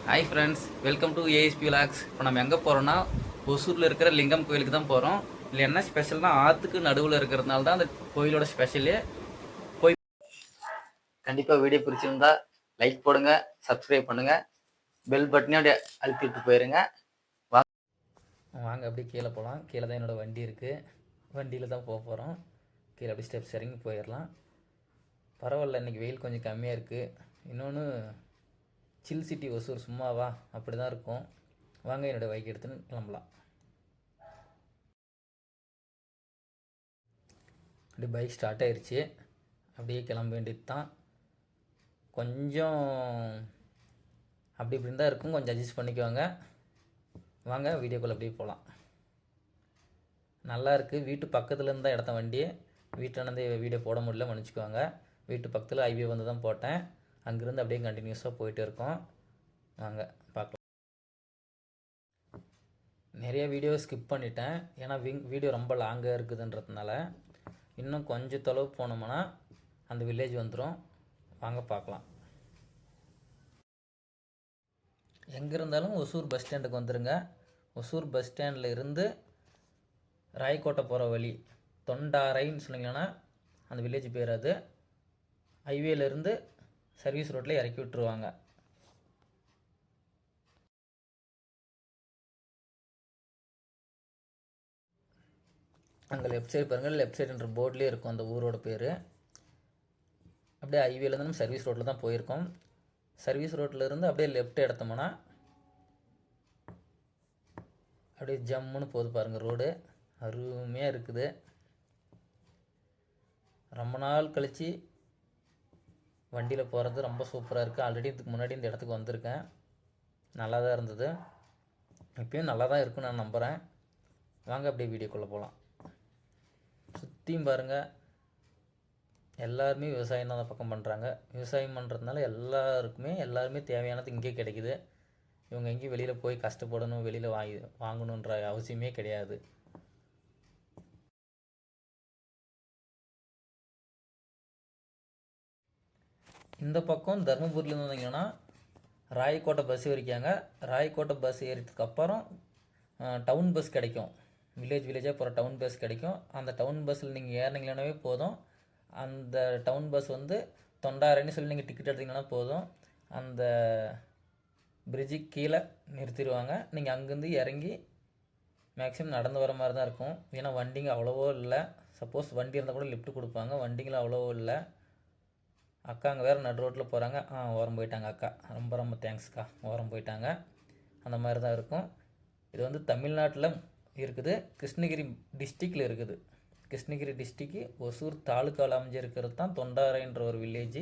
Hi friends, welcome to ASP vlogs. இப்போ நம்ம எங்கே போகிறோன்னா ஒசூரில் இருக்கிற லிங்கம் கோயிலுக்கு தான் போகிறோம். இல்லை என்ன ஸ்பெஷல்னா ஆற்றுக்கு நடுவில் இருக்கிறதுனால தான் அந்த கோயிலோட ஸ்பெஷலே. போய் கண்டிப்பாக வீடியோ பிடிச்சிருந்தா லைக் போடுங்க, சப்ஸ்கிரைப் பண்ணுங்கள், பெல் பட்டனையும் அப்படியே அழுத்தி விட்டு போயிருங்க. வாங்க அப்படியே கீழே போகலாம். கீழே தான் என்னோடய வண்டி இருக்குது. வண்டியில் தான் போக போகிறோம். கீழே அப்படியே ஸ்டெப்ஸ் இறங்கி போயிடலாம். பரவாயில்ல, இன்றைக்கி வெயில் கொஞ்சம் கம்மியாக இருக்குது. இன்னொன்று சில் சிட்டி ஒசூர் சும்மாவா அப்படி தான் இருக்கும். வாங்க என்னோடய பைக் எடுத்துன்னு கிளம்பலாம். அப்படி பைக் ஸ்டார்ட் ஆயிடுச்சு. அப்படியே கிளம்ப வேண்டியது தான். கொஞ்சம் அப்படி இப்படி தான் இருக்கும், கொஞ்சம் அட்ஜஸ்ட் பண்ணிக்குவாங்க. வாங்க வீடியோக்குள்ளே அப்படியே போகலாம். நல்லா இருக்குது. வீட்டு பக்கத்தில் இருந்தால் இடத்த வண்டியே வீட்டிலேருந்து வீடியோ போட முடியல, மன்னிச்சிக்குவாங்க. வீட்டு பக்கத்தில் ஹைவே வந்து தான் போட்டேன். அங்கேருந்து அப்படியே கண்டினியூஸாக போயிட்டு இருக்கோம். வாங்க பார்க்கலாம். நிறைய வீடியோ ஸ்கிப் பண்ணிட்டேன், ஏன்னா வீடியோ ரொம்ப லாங்காக இருக்குதுன்றதுனால. இன்னும் கொஞ்சம் தொலைவு போனோம்னா அந்த வில்லேஜ் வந்துடும். வாங்க பார்க்கலாம். எங்கே இருந்தாலும் ஒசூர் பஸ் ஸ்டாண்டுக்கு வந்துடுங்க. ஒசூர் பஸ் ஸ்டாண்டில் இருந்து ராயக்கோட்டை போகிற வழி தொண்டாரைன்னு சொன்னீங்கன்னா அந்த வில்லேஜ் பேர். அது ஹைவேலேருந்து சர்வீஸ் ரோட்டில் இறக்கி விட்டுருவாங்க. அங்கே லெஃப்ட் சைடு பாருங்கள், லெஃப்ட் சைடுன்ற போர்ட்லேயே இருக்கும் அந்த ஊரோட பேர். அப்படியே ஹைவேலேருந்து நம்ம சர்வீஸ் ரோட்டில் தான் போயிருக்கோம். சர்வீஸ் ரோட்டில் இருந்து அப்படியே லெஃப்ட் எடுத்தோம்னா அப்படியே ஜம்முன்னு போகுது பாருங்கள் ரோடு. அருமையாக இருக்குது. ரொம்ப நாள் கழித்து வண்டியில் போகிறது ரொம்ப சூப்பராக இருக்குது. ஆல்ரெடி இதுக்கு முன்னாடி இந்த இடத்துக்கு வந்திருக்கேன், நல்லா தான் இருந்தது. இப்போயும் நல்லா தான் இருக்குன்னு நான் நம்புகிறேன். வாங்க அப்படியே வீடியோக்குள்ளே போகலாம். சுற்றியும் பாருங்கள், எல்லாருமே விவசாயம் தான் பக்கம் பண்ணுறாங்க. விவசாயம் பண்ணுறதுனால எல்லாருமே தேவையானது இங்கே கிடைக்குது. இவங்க எங்கேயும் வெளியில் போய் கஷ்டப்படணும், வெளியில் வாங்கணுன்ற அவசியமே கிடையாது. இந்த பக்கம் தருமபுரியிலேருந்து வந்தீங்கன்னா ராயக்கோட்டை பஸ் ஏறிக்காங்க. ராயக்கோட்டை பஸ் ஏறினதுக்கப்புறம் டவுன் பஸ் கிடைக்கும். வில்லேஜாக போகிற டவுன் பஸ் கிடைக்கும். அந்த டவுன் பஸ்ஸில் நீங்கள் ஏறினீங்களானவே போதும். அந்த டவுன் பஸ் வந்து தொண்டாரைன்னு சொல்லி நீங்கள் டிக்கெட் எடுத்திங்கன்னா போதும். அந்த பிரிட்ஜுக்கு கீழே நிறுத்திடுவாங்க. நீங்கள் அங்கேருந்து இறங்கி மேக்ஸிமம் நடந்து வர மாதிரி தான் இருக்கும், ஏன்னா வண்டிங்க அவ்வளவோ இல்லை. சப்போஸ் வண்டி இருந்தால் கூட லிஃப்ட் கொடுப்பாங்க, வண்டிங்களும் அவ்வளவோ இல்லை. அக்கா அங்கே வேறு நடு ரோட்டில் போகிறாங்க. ஓரம் போயிட்டாங்க அக்கா. ரொம்ப ரொம்ப தேங்க்ஸ்க்கா, ஓரம் போயிட்டாங்க. அந்த மாதிரி தான் இருக்கும். இது வந்து தமிழ்நாட்டில் இருக்குது, கிருஷ்ணகிரி டிஸ்ட்ரிக்டில் இருக்குது. கிருஷ்ணகிரி டிஸ்ட்ரிக்கு ஒசூர் தாலுக்காவில் அமைஞ்சிருக்கிறது தான் தொண்டாரைன்ற ஒரு வில்லேஜ்.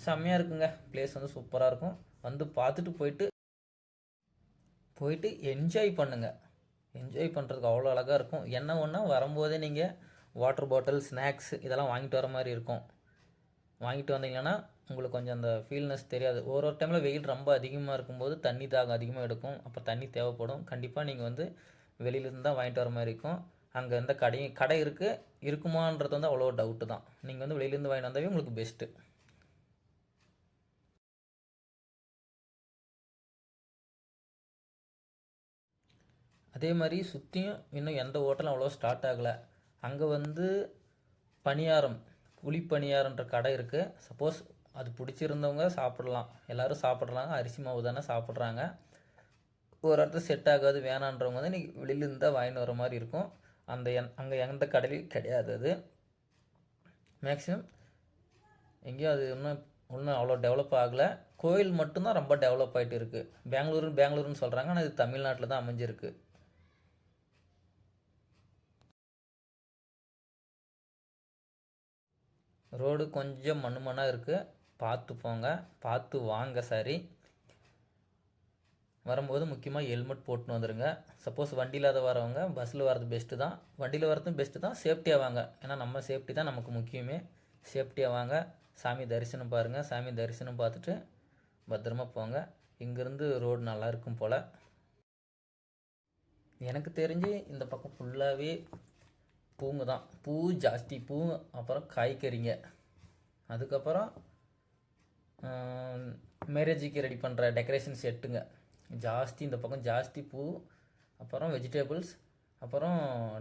செம்மையாக இருக்குங்க. பிளேஸ் வந்து சூப்பராக இருக்கும். வந்து பார்த்துட்டு போயிட்டு என்ஜாய் பண்ணுங்கள். என்ஜாய் பண்ணுறதுக்கு அவ்வளோ அழகாக இருக்கும். என்ன ஒன்றா வரும்போதே நீங்கள் வாட்டர் பாட்டில், ஸ்நாக்ஸ் இதெல்லாம் வாங்கிட்டு வர மாதிரி இருக்கும். வாங்கிட்டு வந்தீங்கன்னா உங்களுக்கு கொஞ்சம் அந்த ஃபீல்னஸ் தெரியாது. ஒரு டைமில் வெயில் ரொம்ப அதிகமாக இருக்கும்போது தண்ணி தாகம் அதிகமாக எடுக்கும், அப்போ தண்ணி தேவைப்படும். கண்டிப்பாக நீங்கள் வந்து வெளியிலேருந்து தான் வாங்கிட்டு வர மாதிரி இருக்கும். அங்கே எந்த கடை இருக்குமான்றது வந்து அவ்வளோ டவுட்டு தான். நீங்கள் வந்து வெளியிலேருந்து வாங்கிட்டு வந்தாவே உங்களுக்கு பெஸ்ட்டு. அதே மாதிரி சுற்றியும் இன்னும் எந்த ஹோட்டலும் அவ்வளோ ஸ்டார்ட் ஆகலை. அங்கே வந்து பணியாரம், குழிப்பணியாரன்ற கடை இருக்குது. சப்போஸ் அது பிடிச்சிருந்தவங்க சாப்பிட்லாம், எல்லோரும் சாப்பிட்றாங்க. அரிசி மாவு தானே சாப்பிட்றாங்க. ஒரு இடத்துல செட் ஆகாது வேணான்றவங்க வந்து இன்றைக்கி வெளியிலேருந்து தான் வாங்கிட்டு வர மாதிரி இருக்கும். அங்கே எந்த கடையிலையும் கிடையாது. அது மேக்ஸிமம் எங்கேயும் அது இன்னும் அவ்வளோ டெவலப் ஆகலை. கோயில் மட்டும்தான் ரொம்ப டெவலப் ஆகிட்டு இருக்குது. பெங்களூருன்னு சொல்கிறாங்க, ஆனால் இது தமிழ்நாட்டில் தான் அமைஞ்சிருக்கு. ரோடு கொஞ்சம் மண்ணாக இருக்குது, பார்த்து போங்க, பார்த்து வாங்க. சரி, வரும்போது முக்கியமாக ஹெல்மெட் போட்டுன்னு வந்துடுங்க. சப்போஸ் வண்டி இல்லாத வரவங்க பஸ்ஸில் வர்றது பெஸ்ட்டு தான். வண்டியில் வர்றதும் பெஸ்ட்டு தான். சேஃப்டியாக வாங்க, ஏன்னா நம்ம சேஃப்டி தான் நமக்கு முக்கியமே. சேஃப்டியாக வாங்க. சாமி தரிசனம் பாருங்கள். சாமி தரிசனம் பார்த்துட்டு பத்திரமா போங்க. இங்கேருந்து ரோடு நல்லா இருக்கும் போல். எனக்கு தெரிஞ்சு இந்த பக்கம் ஃபுல்லாகவே பூங்க தான். பூ ஜாஸ்தி, அப்புறம் காய்கறிங்க, அதுக்கப்புறம் மேரேஜுக்கு ரெடி பண்ணுற டெக்கரேஷன் செட்டுங்க. ஜாஸ்தி இந்த பக்கம் ஜாஸ்தி பூ, அப்புறம் வெஜிடபிள்ஸ், அப்புறம்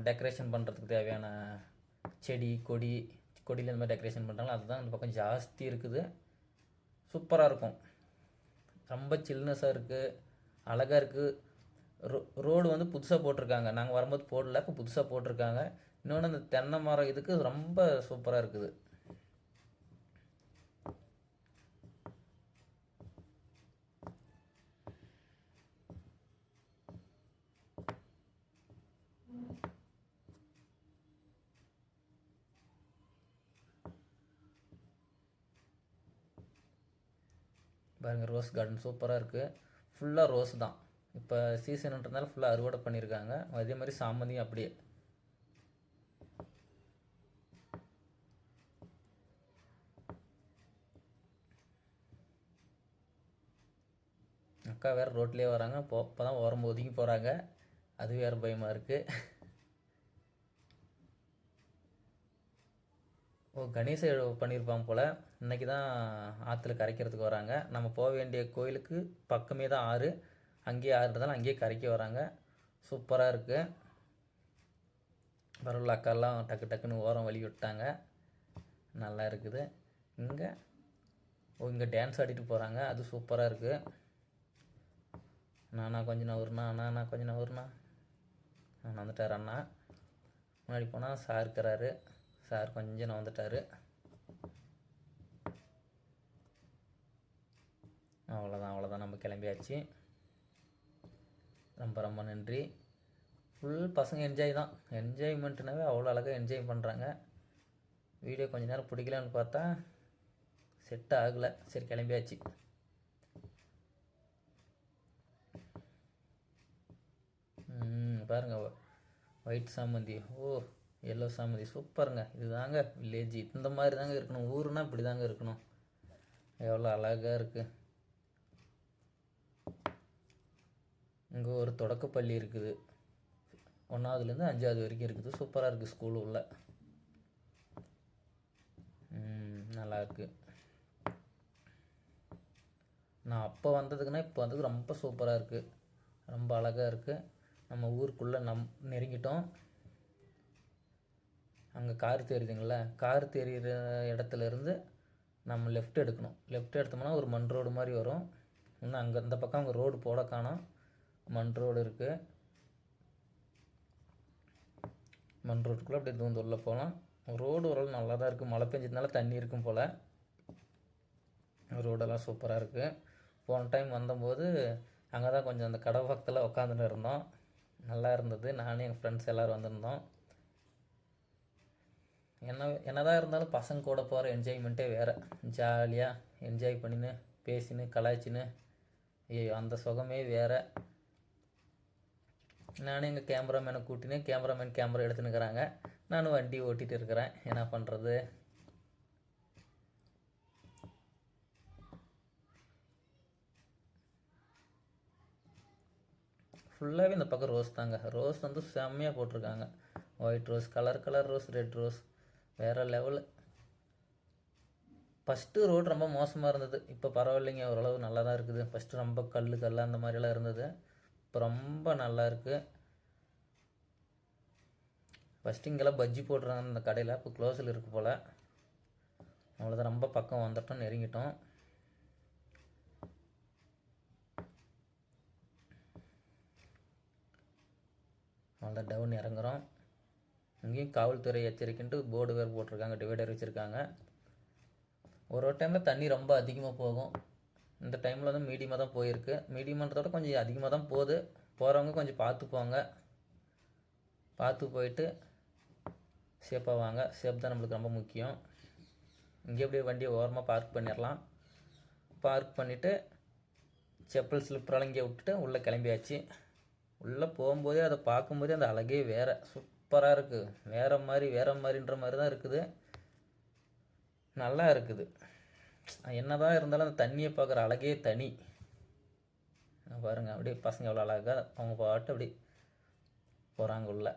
டெக்கரேஷன் பண்ணுறதுக்கு தேவையான செடி கொடியில் இந்த மாதிரி டெக்கரேஷன் பண்ணுறாங்களோ அதுதான் இந்த பக்கம் ஜாஸ்தி இருக்குது. சூப்பராக இருக்கும். ரொம்ப சில்னஸாக இருக்குது, அழகாக இருக்குது. ரோடு வந்து புதுசாக போட்டிருக்காங்க. நாங்கள் வரும்போது போடல, இப்போ புதுசாக போட்டிருக்காங்க. இன்னொன்று அந்த தென்னை மரம் இதுக்கு ரொம்ப சூப்பராக இருக்குது. பாருங்கள், ரோஸ் கார்டன் சூப்பராக இருக்குது. ஃபுல்லாக ரோஸ் தான். இப்போ சீசன்ன்றதுனால ஃபுல்லாக அறுவடை பண்ணியிருக்காங்க. அதே மாதிரி சாமந்தியும் அப்படியே. அக்கா வேறு ரோட்லேயே வராங்க. இப்போ தான் ஓரம் ஒதுங்கி போகிறாங்க. அது வேறு பயமாக இருக்குது. கணேச பண்ணியிருப்பாங்க போல். இன்றைக்கி தான் ஆற்றுல கரைக்கிறதுக்கு வராங்க. நம்ம போக வேண்டிய கோயிலுக்கு பக்கமே தான் ஆறு. அங்கேயே ஆறுறதால அங்கேயே கரைக்க வராங்க. சூப்பராக இருக்குது. பரவாயில்ல, அக்காலாம் டக்கு டக்குன்னு ஓரம் வழி விட்டாங்க. நல்லா இருக்குது. இங்கே டான்ஸ் ஆடிட்டு போகிறாங்க. அது சூப்பராக இருக்குது. நானா கொஞ்சம் நவருண்ணா நான் வந்துட்டார் அண்ணா. முன்னாடி போனால் சார் இருக்கிறாரு. சார் கொஞ்சம் வந்துட்டார். அவ்வளோதான் நம்ம கிளம்பியாச்சு. ரொம்ப நன்றி. ஃபுல் பசங்க என்ஜாய் தான். என்ஜாய்மெண்ட்டுனாவே அவ்வளோ அழகாக என்ஜாய் பண்ணுறாங்க. வீடியோ கொஞ்சம் நேரம் பிடிக்கலன்னு பார்த்தா செட் ஆகலை. சரி, கிளம்பியாச்சு. பாருங்கள், ஒயிட் சாமந்தி, எல்லோ சாமந்தி சூப்பருங்க. இதுதாங்க வில்லேஜ். இந்த மாதிரி தாங்க இருக்கணும். ஊருனா இப்படி தாங்க இருக்கணும். எவ்வளோ அழகாக இருக்குது. இங்கே ஒரு தொடக்கப்பள்ளி இருக்குது. 1ஆவதுலேருந்து 5ஆவது வரைக்கும் இருக்குது. சூப்பராக இருக்குது. ஸ்கூலு உள்ள நல்லாயிருக்கு. நான் அப்போ வந்ததுக்குன்னா இப்போ வந்ததுக்கு ரொம்ப சூப்பராக இருக்குது. ரொம்ப அழகாக இருக்குது. நம்ம ஊருக்குள்ளே நெருங்கிட்டோம். அங்கே கார் தெரியுதுங்களா? கார் தெரிகிற இடத்துலேருந்து நம்ம லெஃப்ட் எடுக்கணும். லெஃப்ட் எடுத்தோம்னா ஒரு மண் ரோடு மாதிரி வரும். இன்னும் அங்கே இந்த பக்கம் அங்கே ரோடு போட காணோம். மண் ரோடு இருக்குது. மண் ரோட்டுக்குள்ளே அப்படியே தூந்து உள்ளே போகலாம். ரோடு ஓரளவு நல்லா தான் இருக்குது. மழை பெஞ்சதுனால தண்ணி இருக்கும் போல். ரோடெல்லாம் சூப்பராக இருக்குது. போன டைம் வந்தபோது அங்கே தான் கொஞ்சம் அந்த கடை பக்கத்தில் உட்காந்துட்டு இருந்தோம். நல்லா இருந்தது. நானும் எங்கள் ஃப்ரெண்ட்ஸ் எல்லோரும் வந்திருந்தோம். என்னதான் இருந்தாலும் பசங்க கூட போகிற என்ஜாய்மெண்ட்டே வேறு. ஜாலியாக என்ஜாய் பண்ணின்னு பேசின்னு கலாய்ச்சின்னு அந்த சுகமே வேறு. நானும் எங்கள் கேமராமேனை கூட்டின்னு கேமராமேன் கேமரா எடுத்துன்னுக்கிறாங்க. நானும் வண்டி ஓட்டிகிட்டு இருக்கிறேன். என்ன பண்ணுறது? ஃபுல்லாகவே இந்த பக்கம் ரோஸ் தாங்க. ரோஸ் வந்து செம்மையாக போட்டிருக்காங்க. White rose, colour rose, red rose, வேறு லெவலு. ஃபஸ்ட்டு ரோடு ரொம்ப மோசமாக இருந்தது. இப்போ பரவாயில்லைங்க, ஓரளவு நல்லா தான் இருக்குது. ஃபஸ்ட்டு ரொம்ப கல் அந்த மாதிரிலாம் இருந்தது. இப்போ ரொம்ப நல்லா இருக்குது. ஃபஸ்ட்டு இங்கெல்லாம் பஜ்ஜி போடுறாங்க இந்த கடையில். இப்போ க்ளோஸில் இருக்குது போல். அவ்வளோதான். ரொம்ப பக்கம் வந்துட்டோம், நெருங்கிட்டோம். அவ்வளோதான், டவுன் இறங்குறோம். இங்கேயும் காவல்துறை எச்சரிக்கைன்ட்டு போர்டு வேறு போட்டிருக்காங்க. டிவைடர் வச்சுருக்காங்க. ஒரு டைமில் தண்ணி ரொம்ப அதிகமாக போகும். இந்த டைமில் வந்து மீடியமாக தான் போயிருக்கு. மீடியமானதோட கொஞ்சம் அதிகமாக தான் போகுது. போகிறவங்க கொஞ்சம் பார்த்து போங்க. பார்த்து போயிட்டு சேஃபாக வாங்க. சேஃப் தான் நம்மளுக்கு ரொம்ப முக்கியம். இங்கே அப்படியே வண்டியை ஓரமாக பார்க் பண்ணிடலாம். பார்க் பண்ணிவிட்டு செப்பல் ஸ்லிப்பரெல்லாம் இங்கே விட்டுட்டு உள்ளே கிளம்பியாச்சு. உள்ளே போகும்போதே அதை பார்க்கும்போதே அந்த அழகே வேறு. சூப்பராக இருக்குது. வேறு மாதிரின்ற மாதிரி தான் இருக்குது. நல்லா இருக்குது. என்ன தான் இருந்தாலும் அந்த தண்ணியை பார்க்குற அழகே தனி. பாருங்கள், அப்படியே பசங்க எவ்வளோ அழகாக அவங்க பாட்டு அப்படி போகிறாங்க. உள்ள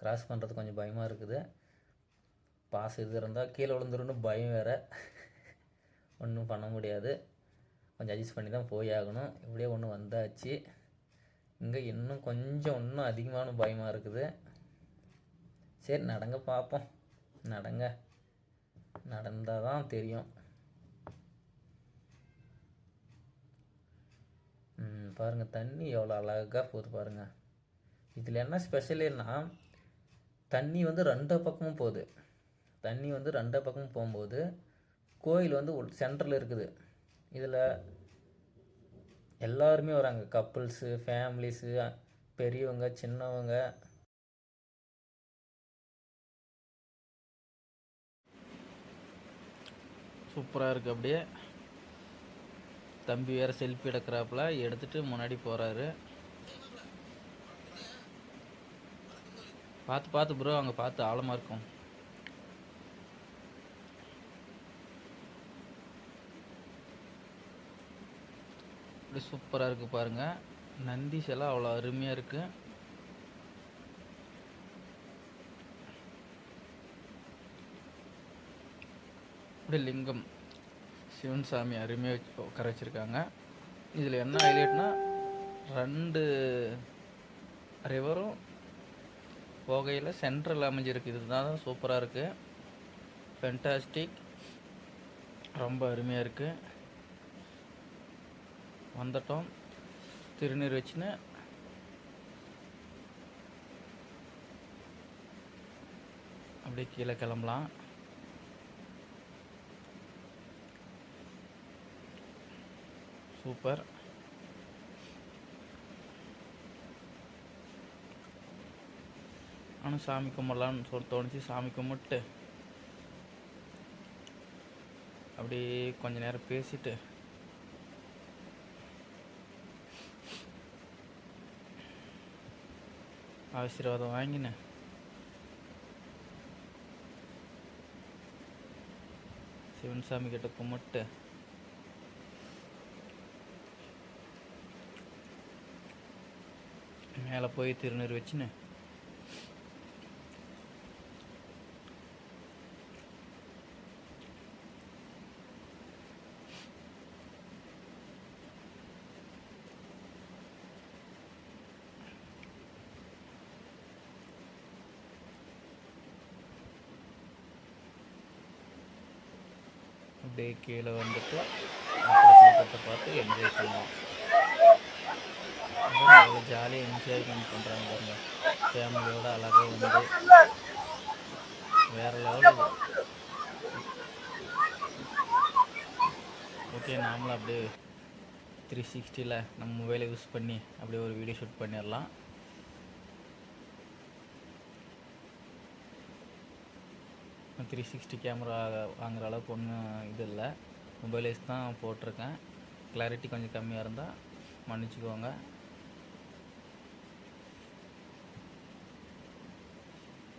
கிராஸ் பண்ணுறது கொஞ்சம் பயமாக இருக்குது. பாஸ் இது இருந்தால் கீழே விழுந்துருன்னு பயம் வேறு. ஒன்றும் பண்ண முடியாது, கொஞ்சம் அட்ஜஸ்ட் பண்ணி தான் போய் ஆகணும். இப்படியே ஒன்று வந்தாச்சு. இங்கே இன்னும் கொஞ்சம் இன்னும் அதிகமான பயமாக இருக்குது. சரி நடங்க பார்ப்போம், நடங்க, நடந்தால் தான் தெரியும். பாருங்கள் தண்ணி எவ்வளோ அழகாக போகுது பாருங்கள். இதில் என்ன ஸ்பெஷலுன்னா தண்ணி வந்து ரெண்டு பக்கமும் போகுது. தண்ணி வந்து ரெண்டு பக்கமும் போகும்போது கோயில் வந்து சென்டரில் இருக்குது. இதில் எல்லாருமே வராங்க, கப்புள்ஸு, ஃபேமிலிஸு, பெரியவங்க, சின்னவங்க. சூப்பராக இருக்குது. அப்படியே தம்பி வேறு செல்ஃபி எடுக்கிறாப்புல, எடுத்துகிட்டு முன்னாடி போகிறாரு. பார்த்து பார்த்து ப்ரோ, அங்கே பார்த்து ஆழமாக இருக்கும். இப்படி சூப்பராக இருக்குது பாருங்கள். நந்தி சிலை அவ்வளோ அருமையாக இருக்குது. இப்படி லிங்கம் சிவன் சாமி அருமையாக உட்கார வச்சுருக்காங்க. இதில் என்ன ஹைலைட்னா 2 ரிவரும் போகையில் சென்ட்ரல் அமைஞ்சிருக்கு. இதுதான் சூப்பராக இருக்குது, ஃபென்டாஸ்டிக், ரொம்ப அருமையாக இருக்குது. வந்துட்டோம், திருநீர் வச்சுன்னு அப்படியே கீழே கிளம்பலாம். சூப்பர். ஆனால் சாமி கும்பிடலான்னு சொல்லி தோணுச்சு. சாமி கும்பிட்டு அப்படியே கொஞ்ச நேரம் பேசிட்டு ஆசீர்வாதம் வாங்கினேன். சிவன் சாமி கிட்ட கும்பிட்டு மேலே போய் திருநீர் வச்சுன்னு அப்படியே கீழே வந்துட்டு கூட்டத்தை பார்த்து என்ஜாய் பண்ணுவோம். அவ்வளோ ஜாலியாக என்ஜாய்மெண்ட் பண்ணுறாங்க பாருங்க. ஃபேமிலியோடு அழகாக வந்து வேறு லெவலில். ஓகே, நாமளும் அப்படியே 360ல் நம்ம மொபைலை யூஸ் பண்ணி அப்படியே ஒரு வீடியோ ஷூட் பண்ணிடலாம். நான் 360 கேமரா வாங்குகிற அளவுக்கு ஒன்றும் இது இல்லை, மொபைலைஸ் தான் போட்டிருக்கேன். கிளாரிட்டி கொஞ்சம் கம்மியாக இருந்தால் மன்னிச்சுக்கோங்க.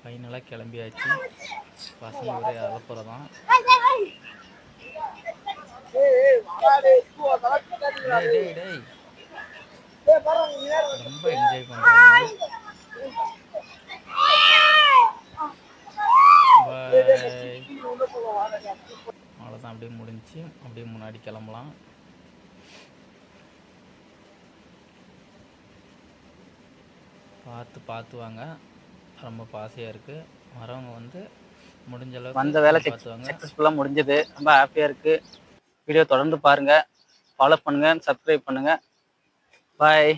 ஃபைனலாக கிளம்பியாச்சு. பசங்க ஒரே அலப்புறதான். டேய் ரொம்ப என்ஜாய் பண்ணுறாங்க. அவ்வளோதான், அப்படியே முடிஞ்சு அப்படியே முன்னாடி கிளம்பலாம். பார்த்து வாங்க, ரொம்ப பாசையாக இருக்குது. வரவங்க வந்து முடிஞ்ச அளவுக்கு வந்த வேலை சக்ஸஸ்ஃபுல்லாக முடிஞ்சது. ரொம்ப ஹாப்பியாக இருக்குது. வீடியோ தொடர்ந்து பாருங்கள், ஃபாலோ பண்ணுங்கள், சப்ஸ்கிரைப் பண்ணுங்கள். பாய்.